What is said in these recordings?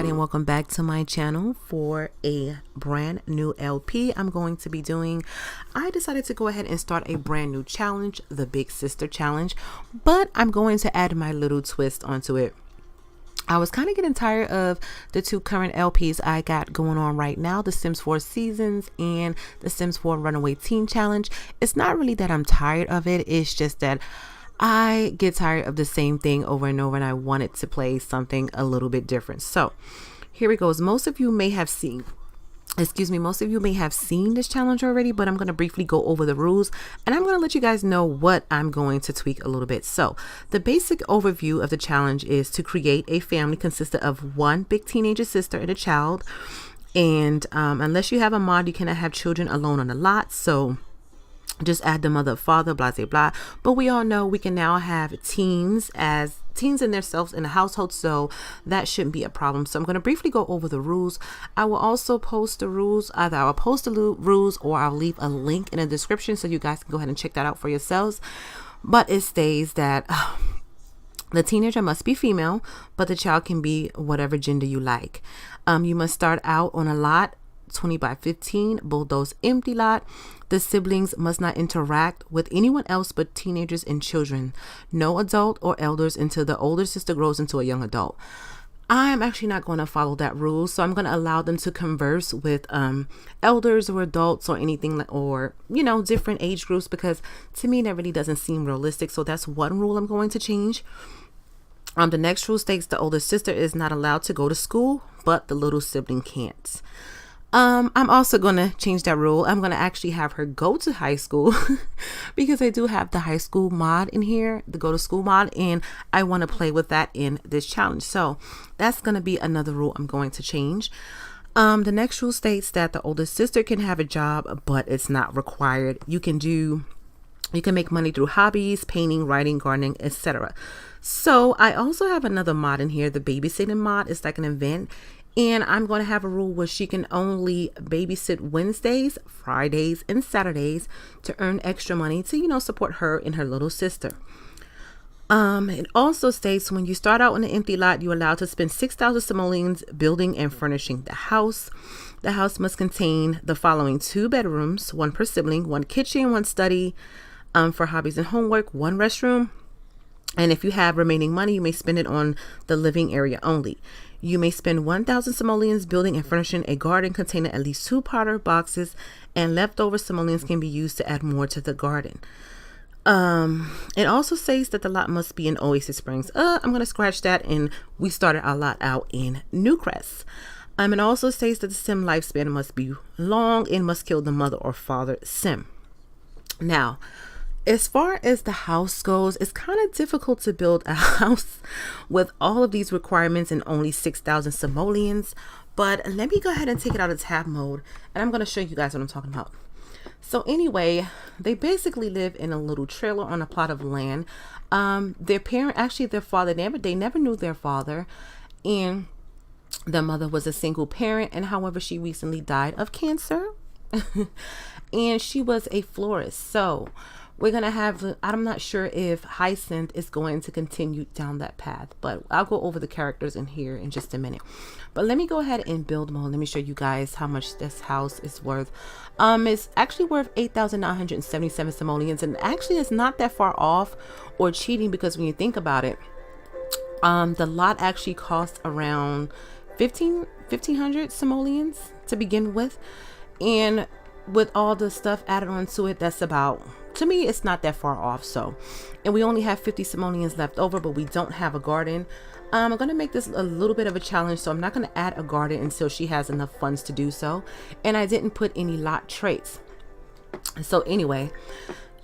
everybody, and welcome back to my channel for a brand new LP I'm going to be doing. I decided to go ahead and start a brand new challenge, the Big Sister Challenge, but I'm going to add my little twist onto it. I was kind of getting tired of the two current LPs I got going on right now, the Sims 4 Seasons and the Sims 4 Runaway Teen Challenge. It's not really that I'm tired of it, it's just that I get tired of the same thing over and over, and I wanted to play something a little bit different. So here it goes. Most of you may have seen this challenge already, but I'm going to briefly go over the rules, and I'm going to let you guys know what I'm going to tweak a little bit. So the basic overview of the challenge is to create a family consisting of one big teenager sister and a child. And unless you have a mod, you cannot have children alone on the lot. So just add the mother, father, blah, blah, blah. But we all know we can now have teens in themselves in the household, so that shouldn't be a problem. So I'm going to briefly go over the rules. I will also post the rules. Either I'll post the rules or I'll leave a link in the description so you guys can go ahead and check that out for yourselves. But it states that the teenager must be female, but the child can be whatever gender you like. You must start out on a lot 20 by 15 bulldoze empty lot. The siblings must not interact with anyone else but teenagers and children. No adult or elders until the older sister grows into a young adult. I'm actually not going to follow that rule, so I'm going to allow them to converse with elders or adults or anything, or different age groups, because to me that really doesn't seem realistic. So that's one rule I'm going to change. The next rule states the older sister is not allowed to go to school, but the little sibling can't. I'm also going to change that rule. I'm going to actually have her go to high school because I do have the high school mod in here, the go to school mod, and I want to play with that in this challenge. So that's going to be another rule I'm going to change. The next rule states that the older sister can have a job, but it's not required. You can make money through hobbies, painting, writing, gardening, etc. So I also have another mod in here, the babysitting mod. It's like an event. And I'm going to have a rule where she can only babysit Wednesdays, Fridays, and Saturdays to earn extra money to, support her and her little sister. It also states when you start out on an empty lot, you're allowed to spend 6,000 simoleons building and furnishing the house. The house must contain the following: 2 bedrooms, 1 per sibling, 1 kitchen, 1 study for hobbies and homework, 1 restroom. And if you have remaining money, you may spend it on the living area only. You may spend 1,000 simoleons building and furnishing a garden containing at least 2 powder boxes, and leftover simoleons can be used to add more to the garden. It also says that the lot must be in Oasis Springs. I'm going to scratch that, and we started our lot out in Newcrest. It also says that the sim lifespan must be long and must kill the mother or father sim. Now, as far as the house goes, it's kind of difficult to build a house with all of these requirements and only 6,000 simoleons. But let me go ahead and take it out of tab mode, and I'm going to show you guys what I'm talking about. So anyway, they basically live in a little trailer on a plot of land. Their father, they never knew their father, and the mother was a single parent, and however, she recently died of cancer, and she was a florist. So we're going to have, I'm not sure if Hyacinth is going to continue down that path, but I'll go over the characters in here in just a minute. But let me go ahead and build mode. Let me show you guys how much this house is worth. It's actually worth 8,977 simoleons, and actually it's not that far off or cheating, because when you think about it, the lot actually costs around 1,500 simoleons to begin with, and with all the stuff added onto it, that's about, to me, it's not that far off. So, and we only have 50 simoleons left over, but we don't have a garden. I'm going to make this a little bit of a challenge, so I'm not going to add a garden until she has enough funds to do so. And I didn't put any lot traits. So anyway,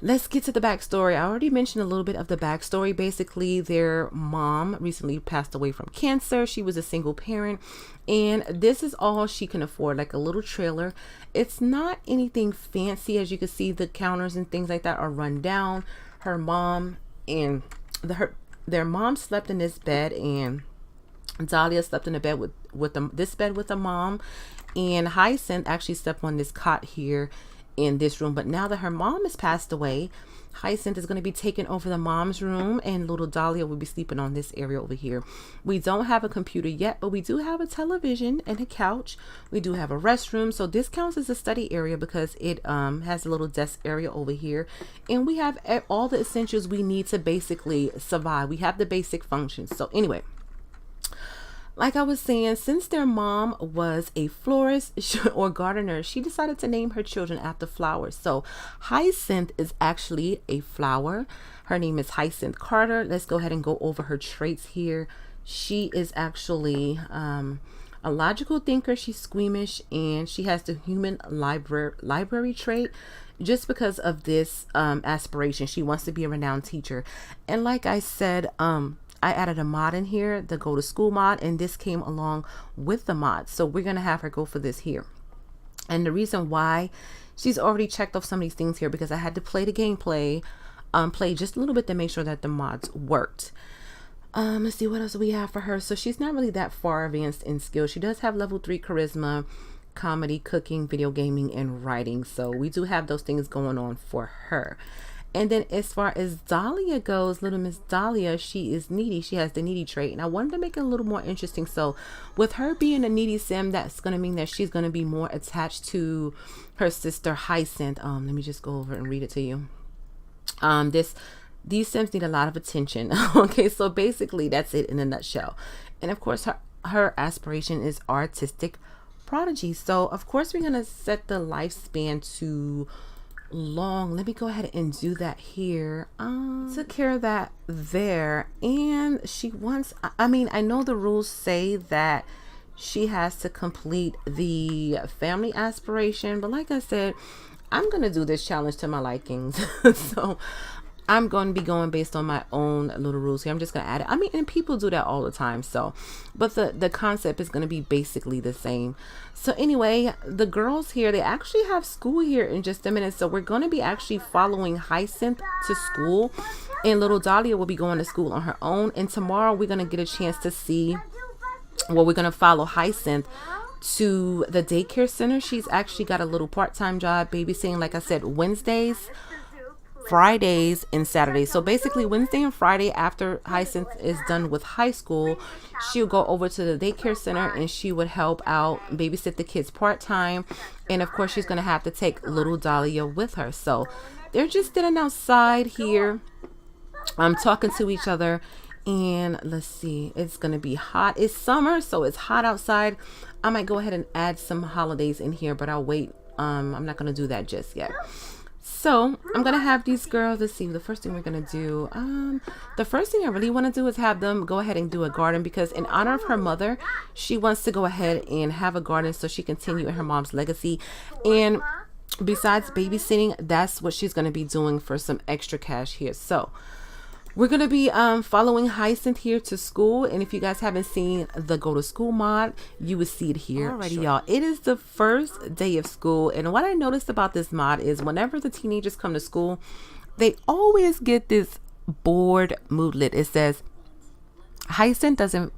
let's get to the backstory. I already mentioned a little bit of the backstory. Basically, their mom recently passed away from cancer. She was a single parent, and this is all she can afford, like a little trailer. It's not anything fancy. As you can see, the counters and things like that are run down. Her mom and their mom slept in this bed, and Dahlia slept in the bed with this bed with the mom, and Hyacinth actually slept on this cot here in this room. But now that her mom has passed away, Hyacinth is going to be taking over the mom's room, and little Dahlia will be sleeping on this area over here. We don't have a computer yet, but we do have a television and a couch. We do have a restroom, so this counts as a study area because it has a little desk area over here, and we have all the essentials we need to basically survive. We have the basic functions. So anyway, like I was saying, since their mom was a florist or gardener, she decided to name her children after flowers. So Hyacinth is actually a flower. Her name is Hyacinth Carter. Let's go ahead and go over her traits here. She is actually a logical thinker. She's squeamish, and she has the human library trait. Just because of this aspiration, she wants to be a renowned teacher. And like I said, I added a mod in here, the go to school mod, and this came along with the mod. So we're going to have her go for this here. And the reason why, she's already checked off some of these things here because I had to play the gameplay, play just a little bit to make sure that the mods worked. Let's see what else we have for her. So she's not really that far advanced in skill. She does have level 3 charisma, comedy, cooking, video gaming, and writing. So we do have those things going on for her. And then as far as Dahlia goes, little Miss Dahlia, she is needy. She has the needy trait. And I wanted to make it a little more interesting. So with her being a needy sim, that's going to mean that she's going to be more attached to her sister Hyacinth. Let me just go over and read it to you. These sims need a lot of attention. Okay, so basically that's it in a nutshell. And of course, her aspiration is artistic prodigy. So of course, we're going to set the lifespan to long. Let me go ahead and do that here. Took care of that there. And she wants, I mean, I know the rules say that she has to complete the family aspiration, but like I said, I'm gonna do this challenge to my likings. So I'm going to be going based on my own little rules here. I'm just going to add it. I mean, and people do that all the time. So, but the concept is going to be basically the same. So anyway, the girls here, they actually have school here in just a minute. So we're going to be actually following Hyacinth to school, and little Dahlia will be going to school on her own. And tomorrow we're going to get a chance to see, well, we're going to follow Hyacinth to the daycare center. She's actually got a little part-time job babysitting, like I said, Wednesdays, Fridays, and Saturdays. So basically Wednesday and Friday, after Hyacinth is done with high school, she'll go over to the daycare center and she would help out babysit the kids part-time. And of course she's going to have to take little Dahlia with her. So they're just sitting outside here, talking to each other. And let's see, it's going to be hot. It's summer, so it's hot outside. I might go ahead and add some holidays in here, but I'll wait. I'm not going to do that just yet. So I'm going to have these girls, let's see, the first thing we're going to do, the first thing I really want to do is have them go ahead and do a garden, because in honor of her mother, she wants to go ahead and have a garden so she continue in her mom's legacy. And besides babysitting, that's what she's going to be doing for some extra cash here. So we're going to be following Hyacinth here to school. And if you guys haven't seen the go to school mod, you will see it here. Alrighty, y'all. It is the first day of school. And what I noticed about this mod is whenever the teenagers come to school, they always get this bored moodlet. It says, Hyacinth doesn't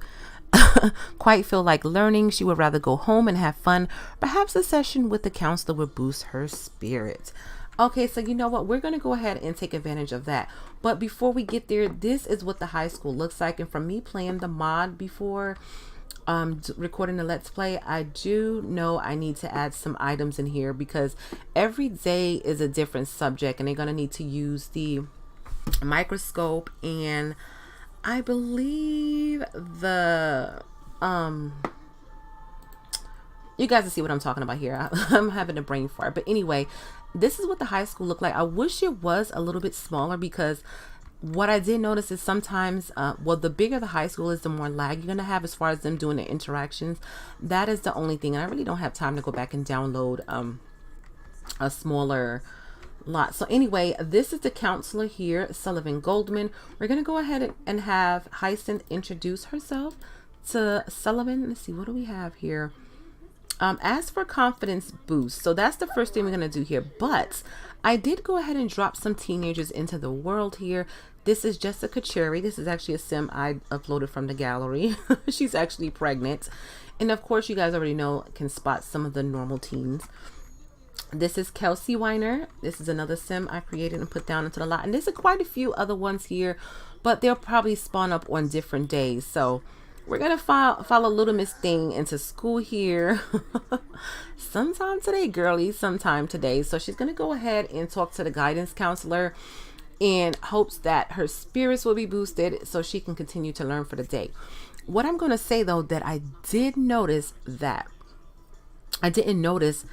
quite feel like learning. She would rather go home and have fun. Perhaps a session with the counselor would boost her spirit. Okay, so you know what? We're going to go ahead and take advantage of that. But before we get there, this is what the high school looks like. And from me playing the mod before recording the Let's Play, I do know I need to add some items in here because every day is a different subject. And they're going to need to use the microscope and I believe the... you guys will see what I'm talking about here. I'm having a brain fart. But anyway, this is what the high school looked like. I wish it was a little bit smaller because what I did notice is sometimes, well, the bigger the high school is, the more lag you're going to have as far as them doing their interactions. That is the only thing. And I really don't have time to go back and download a smaller lot. So anyway, this is the counselor here, Sullivan Goldman. We're going to go ahead and have Hyacinth introduce herself to Sullivan. Let's see, what do we have here? As for confidence boost, so that's the first thing we're going to do here. But I did go ahead and drop some teenagers into the world here. This is Jessica Cherry. This is actually a sim I uploaded from the gallery. She's actually pregnant. And of course, you guys already know, can spot some of the normal teens. This is Kelsey Weiner. This is another sim I created and put down into the lot. And there's quite a few other ones here, but they'll probably spawn up on different days. So we're going to follow Little Miss Thing into school here. Sometime today, girlie, sometime today. So she's going to go ahead and talk to the guidance counselor in hopes that her spirits will be boosted so she can continue to learn for the day. What I'm going to say, though, that I did notice that I didn't notice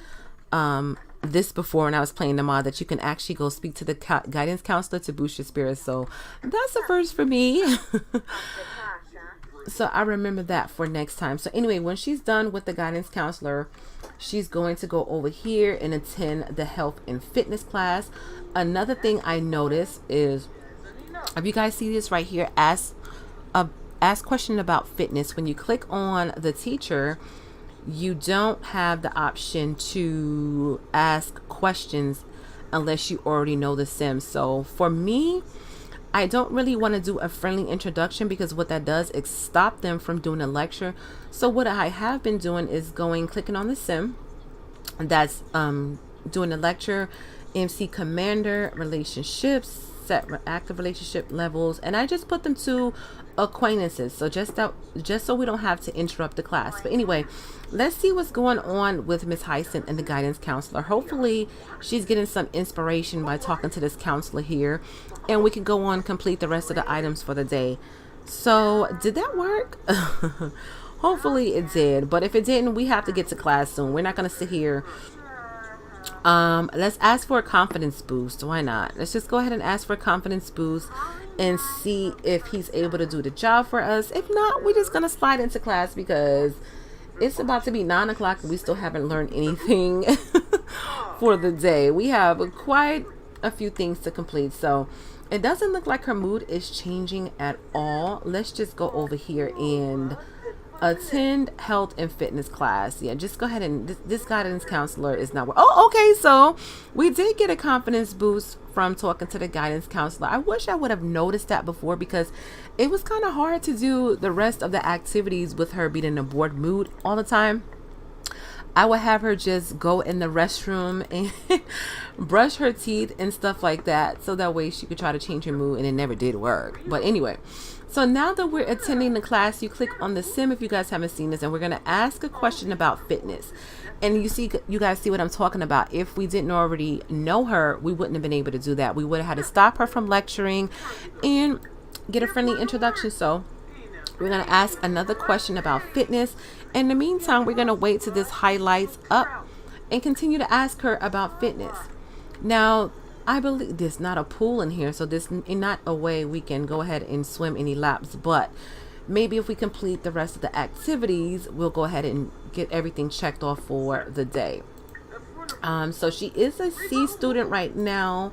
this before when I was playing the mod, that you can actually go speak to the guidance counselor to boost your spirits. So that's the first for me. So I remember that for next time. So anyway, when she's done with the guidance counselor, she's going to go over here and attend the health and fitness class. Another thing I noticed is, if you guys see this right here, ask question about fitness. When you click on the teacher, you don't have the option to ask questions unless you already know the sim. So for me, I don't really want to do a friendly introduction, because what that does is stop them from doing a lecture. So what I have been doing is clicking on the sim that's doing the lecture, MC Commander, relationships, set active relationship levels, and I just put them to acquaintances. So just so we don't have to interrupt the class. But anyway, let's see what's going on with Miss Hyacinth and the guidance counselor. Hopefully she's getting some inspiration by talking to this counselor here, and we can go on complete the rest of the items for the day. So did that work? Hopefully it did, but if it didn't, we have to get to class soon. We're not going to sit here. Let's ask for a confidence boost. Why not? Let's just go ahead and ask for a confidence boost and see if he's able to do the job for us. If not, we're just gonna slide into class, because it's about to be 9 o'clock and we still haven't learned anything for the day. We have quite a few things to complete, so it doesn't look like her mood is changing at all. Let's just go over here and attend health and fitness class. Yeah, just go ahead and this guidance counselor is not. Oh, okay. So we did get a confidence boost from talking to the guidance counselor. I wish I would have noticed that before, because it was kind of hard to do the rest of the activities with her being in a bored mood all the time. I would have her just go in the restroom and brush her teeth and stuff like that, so that way she could try to change her mood, and it never did work. But anyway, so now that we're attending the class, you click on the sim if you guys haven't seen this, and we're going to ask a question about fitness. And you guys see what I'm talking about. If we didn't already know her, we wouldn't have been able to do that. We would have had to stop her from lecturing and get a friendly introduction. So we're going to ask another question about fitness. In the meantime, we're going to wait till this highlights up and continue to ask her about fitness. Now, I believe there's not a pool in here, so there's not a way we can go ahead and swim any laps, but maybe if we complete the rest of the activities, we'll go ahead and get everything checked off for the day. So she is a C student right now,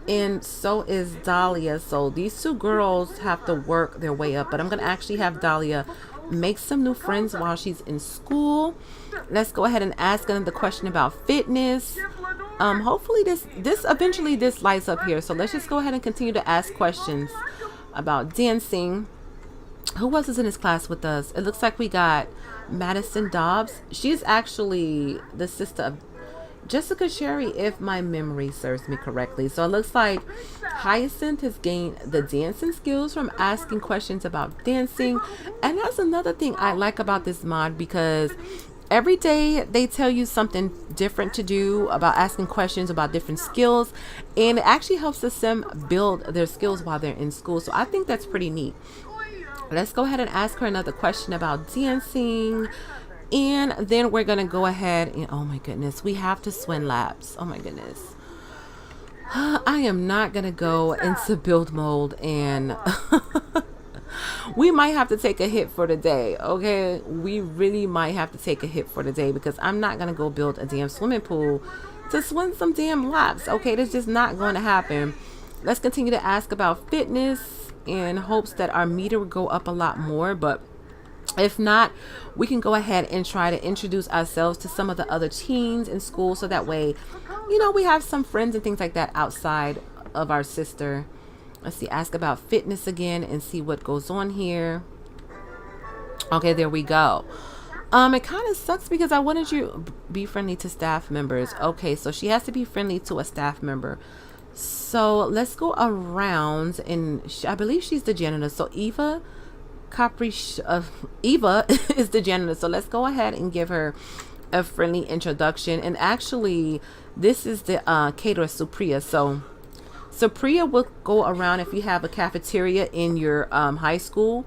and so is Dahlia. So these two girls have to work their way up, but I'm going to actually have Dahlia make some new friends while she's in school. Let's go ahead and ask another question about fitness. Hopefully this eventually this lights up here. So let's just go ahead and continue to ask questions about dancing. Who else is in this class with us? It looks like we got Madison Dobbs. She's actually the sister of Jessica Sherry, if my memory serves me correctly. So it looks like Hyacinth has gained the dancing skills from asking questions about dancing. And that's another thing I like about this mod, because every day they tell you something different to do about asking questions about different skills, and it actually helps the sim build their skills while they're in school. So I think that's pretty neat. Let's go ahead and ask her another question about dancing, and then we're gonna go ahead and, oh my goodness, we have to swim laps. Oh my goodness, I am not gonna go into build mode, and we might have to take a hit for the day. Okay, we really might have to take a hit for the day, because I'm not gonna go build a damn swimming pool to swim some damn laps. Okay, that's just not going to happen. Let's continue to ask about fitness in hopes that our meter will go up a lot more, but if not, we can go ahead and try to introduce ourselves to some of the other teens in school, so that way, you know, we have some friends and things like that outside of our sister. Let's see, ask about fitness again and see what goes on here. Okay, there we go. It kind of sucks because I wanted you be friendly to staff members. Okay, so she has to be friendly to a staff member. So let's go around, and I believe she's the janitor. So Capri, Eva is the janitor. So let's go ahead and give her a friendly introduction. And actually, this is the caterer, Supriya. So Supriya will go around if you have a cafeteria in your high school,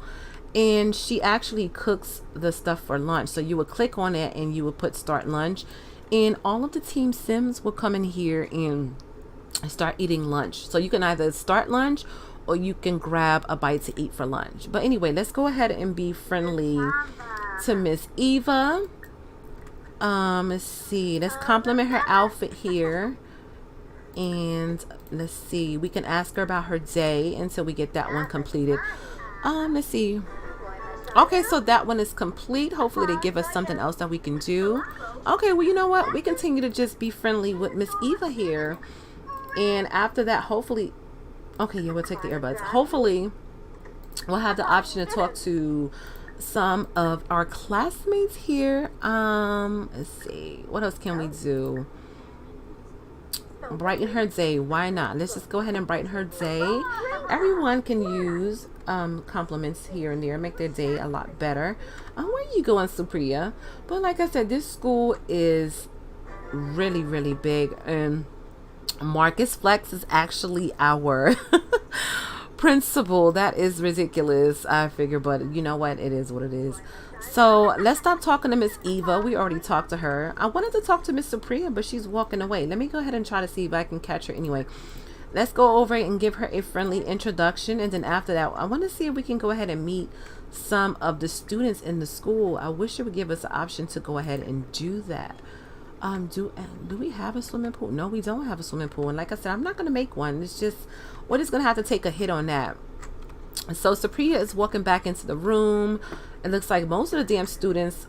and she actually cooks the stuff for lunch. So you would click on it and you would put start lunch, and all of the team sims will come in here and start eating lunch. So you can either start lunch or you can grab a bite to eat for lunch. But anyway, let's go ahead and be friendly to Miss Eva. Let's see, let's compliment her outfit here. And let's see, we can ask her about her day until we get that one completed. Let's see. Okay, so that one is complete. Hopefully they give us something else that we can do. Okay, well, you know what? We continue to just be friendly with Miss Eva here. And after that, hopefully... Okay, yeah, we'll take the earbuds. Hopefully, we'll have the option to talk to some of our classmates here. Let's see. What else can we do? Brighten her day. Why not? Let's just go ahead and brighten her day. Everyone can use compliments here and there, make their day a lot better. Where are you going, Supriya? But like I said, this school is really, really big, and Marcus Flex is actually our principal. That is ridiculous, I figure, but you know what? It is what it is. So let's stop talking to Miss Eva. We already talked to her. I wanted to talk to Miss Supriya, but she's walking away. Let me go ahead and try to see if I can catch her anyway. Let's go over and give her a friendly introduction, and then after that, I want to see if we can go ahead and meet some of the students in the school. I wish it would give us the option to go ahead and do that. Do we have a swimming pool? No, we don't have a swimming pool. And like I said, I'm not going to make one. It's just, we're just going to have to take a hit on that. So Supriya is walking back into the room. It looks like most of the damn students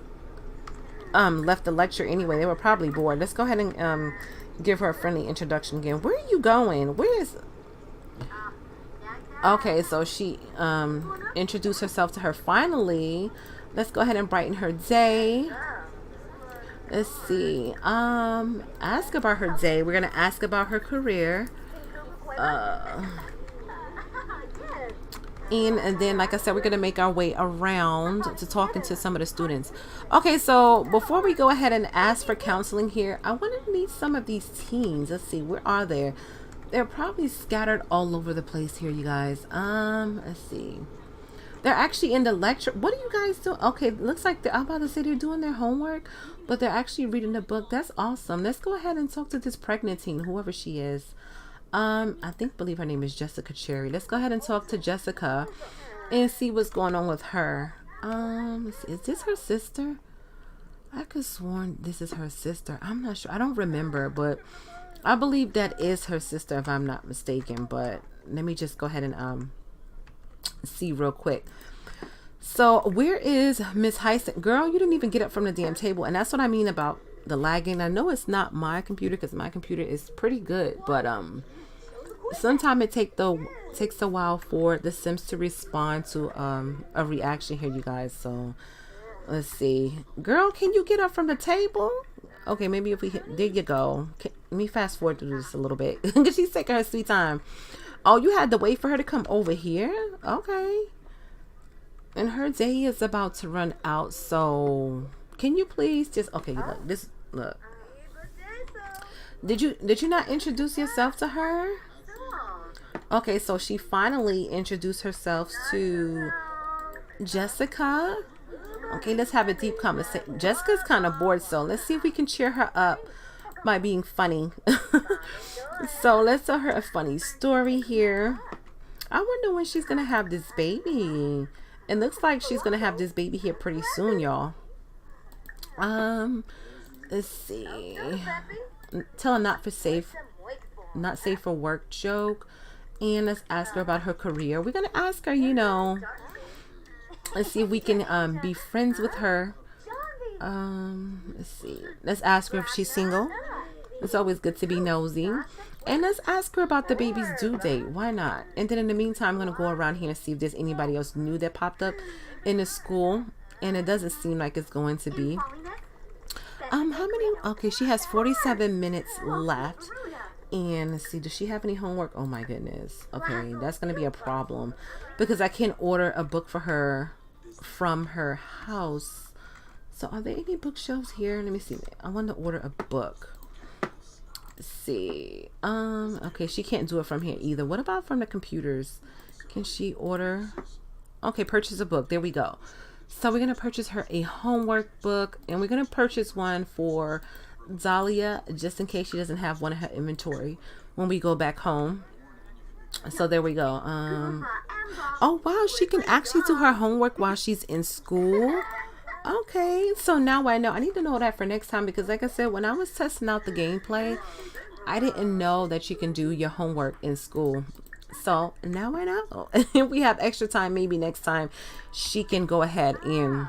left the lecture anyway. They were probably bored. Let's go ahead and give her a friendly introduction again. Where are you going? Where is... Okay, so she introduced herself to her finally. Let's go ahead and brighten her day. Let's see. Ask about her day. We're gonna ask about her career. And then, like I said, we're gonna make our way around to talking to some of the students. Okay, so before we go ahead and ask for counseling here, I want to meet some of these teens. Let's see, where are they? They're probably scattered all over the place here, you guys. Let's see. They're actually in the lecture. What are you guys doing? Okay, looks like I'm about to say they're doing their homework, but they're actually reading the book. That's awesome. Let's go ahead and talk to this pregnant teen, whoever she is. Believe her name is Jessica Cherry. Let's go ahead and talk to Jessica and see what's going on with her. Is this her sister? I could sworn this is her sister. I'm not sure. I don't remember, but I believe that is her sister if I'm not mistaken. But let me just go ahead and see real quick. So where is Miss Hyacinth? Girl, you didn't even get up from the damn table. And that's what I mean about the lagging. I know it's not my computer because my computer is pretty good, but sometimes it takes a while for the Sims to respond to a reaction here, you guys. So let's see. Girl, can you get up from the table? Okay, maybe if we hit, there you go. Let me fast forward to this a little bit because she's taking her sweet time. Oh, you had to wait for her to come over here? Okay. And her day is about to run out, so can you please just... Okay, look. Did you not introduce yourself to her? Okay, so she finally introduced herself to Jessica. Okay, let's have a deep conversation. Jessica's kind of bored, so let's see if we can cheer her up by being funny. So let's tell her a funny story here. I wonder when she's gonna have this baby. It looks like she's gonna have this baby here pretty soon, y'all. Let's see. Tell her not safe for work joke. And let's ask her about her career. We're gonna ask her, let's see if we can be friends with her. Let's see. Let's ask her if she's single. It's always good to be nosy. And let's ask her about the baby's due date. Why not? And then in the meantime, I'm going to go around here and see if there's anybody else new that popped up in the school. and it doesn't seem like it's going to be. How many? Okay, she has 47 minutes left. And let's see, does she have any homework? Oh my goodness. Okay, that's going to be a problem because I can't order a book for her from her house. So are there any bookshelves here? Let me see. I want to order a book. Let's see. Okay, she can't do it from here either. What about from the computers? Can she order? Okay, purchase a book. There we go. So we're going to purchase her a homework book, and we're going to purchase one for Dahlia just in case she doesn't have one in her inventory when we go back home. So there we go. Oh wow, she can actually do her homework while she's in school. Okay, so now I know. I need to know that for next time because like I said, when I was testing out the gameplay, I didn't know that you can do your homework in school. So now I know. If we have extra time, maybe next time she can go ahead and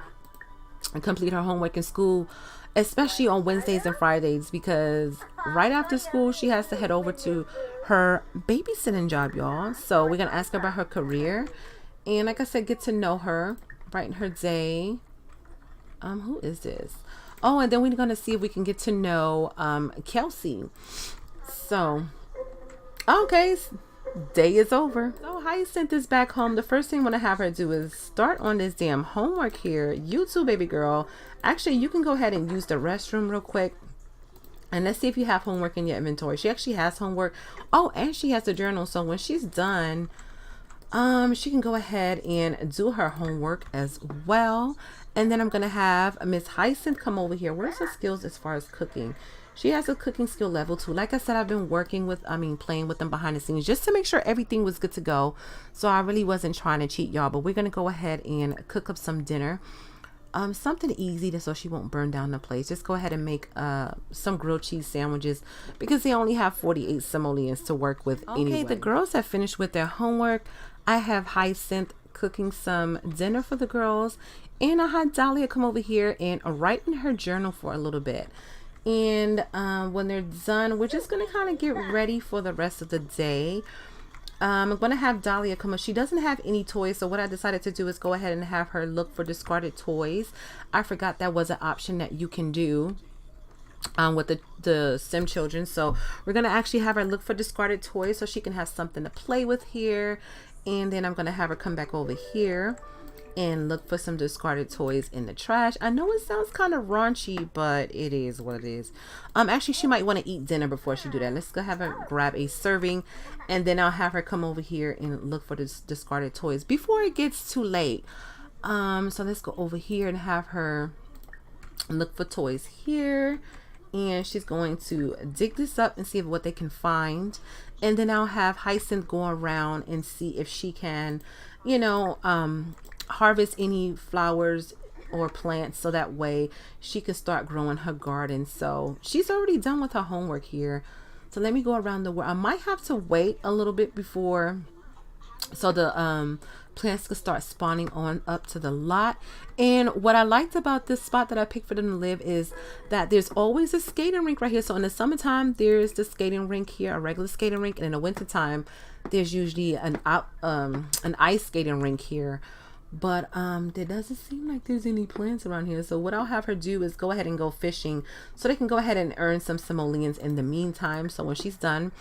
complete her homework in school, especially on Wednesdays and Fridays, because right after school she has to head over to her babysitting job, y'all. So we're gonna ask her about her career and like I said, get to know her, brighten her day. Who is this? Oh, and then we're gonna see if we can get to know Kelsey. So okay, day is over. So Hyacinth is back home. The first thing I'm gonna have her do is start on this damn homework here. You too, baby girl. Actually, you can go ahead and use the restroom real quick. And let's see if you have homework in your inventory. She actually has homework. Oh, and she has a journal. So when she's done, she can go ahead and do her homework as well. And then I'm gonna have Miss Hyacinth come over here. Where's her skills as far as cooking? She has a cooking skill level 2. Like I said, I've been playing with them behind the scenes just to make sure everything was good to go. So I really wasn't trying to cheat y'all, but we're going to go ahead and cook up some dinner. Something easy so she won't burn down the place. Just go ahead and make some grilled cheese sandwiches because they only have 48 simoleons to work with anyway. Okay, the girls have finished with their homework. I have Hyacinth cooking some dinner for the girls, and I had Dahlia come over here and write in her journal for a little bit. And when they're done, we're just gonna kind of get ready for the rest of the day. I'm gonna have Dahlia come up. She doesn't have any toys, so what I decided to do is go ahead and have her look for discarded toys. I forgot that was an option that you can do with the Sim children. So we're gonna actually have her look for discarded toys so she can have something to play with here. And then I'm gonna have her come back over here and look for some discarded toys in the trash. I know it sounds kind of raunchy, but it is what it is. Actually, she might want to eat dinner before she do that. Let's go have her grab a serving, and then I'll have her come over here and look for this discarded toys before it gets too late. So let's go over here and have her look for toys here, and she's going to dig this up and see what they can find. And then I'll have Hyacinth go around and see if she can, you know, harvest any flowers or plants so that way she can start growing her garden. So she's already done with her homework here. So let me go around the world. I might have to wait a little bit before so the plants can start spawning on up to the lot. And what I liked about this spot that I picked for them to live is that there's always a skating rink right here. So in the summertime there's the skating rink here, a regular skating rink, and in the wintertime there's usually an ice skating rink here. But there doesn't seem like there's any plants around here. So what I'll have her do is go ahead and go fishing so they can go ahead and earn some simoleons in the meantime. So when she's done,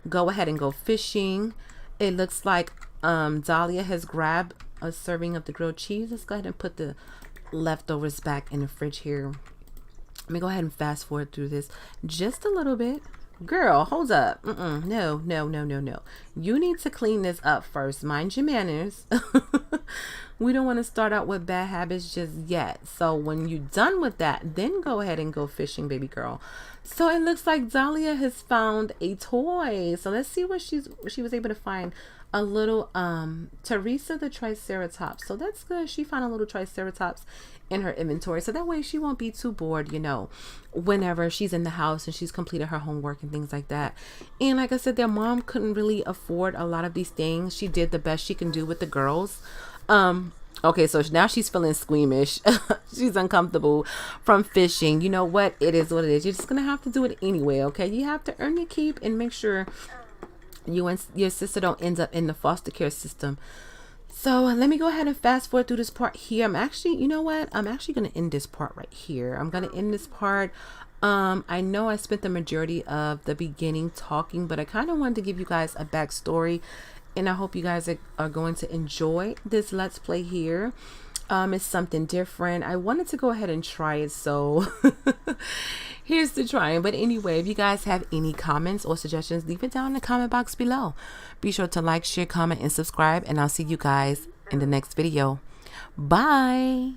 go ahead and go fishing. It looks like Dahlia has grabbed a serving of the grilled cheese. Let's go ahead and put the leftovers back in the fridge here. Let me go ahead and fast forward through this just a little bit. Girl, hold up. No. You need to clean this up first. Mind your manners. We don't want to start out with bad habits just yet. So when you're done with that, then go ahead and go fishing, baby girl. So it looks like Dahlia has found a toy. So let's see what she was able to find. A little Teresa the Triceratops. So that's good. She found a little Triceratops in her inventory, so that way she won't be too bored, you know, whenever she's in the house and she's completed her homework and things like that. And like I said, their mom couldn't really afford a lot of these things. She did the best she can do with the girls. Okay, so now she's feeling squeamish. She's uncomfortable from fishing. You know what? It is what it is. You're just gonna have to do it anyway, okay? You have to earn your keep and make sure you and your sister don't end up in the foster care system. So let me go ahead and fast forward through this part here. I'm actually, you know what? I'm actually going to end this part right here. I'm going to end this part. I know I spent the majority of the beginning talking, but I kind of wanted to give you guys a backstory, and I hope you guys are going to enjoy this Let's Play here. It's something different. I wanted to go ahead and try it, so here's the trying. But anyway, if you guys have any comments or suggestions, leave it down in the comment box below. Be sure to like, share, comment, and subscribe, and I'll see you guys in the next video. Bye.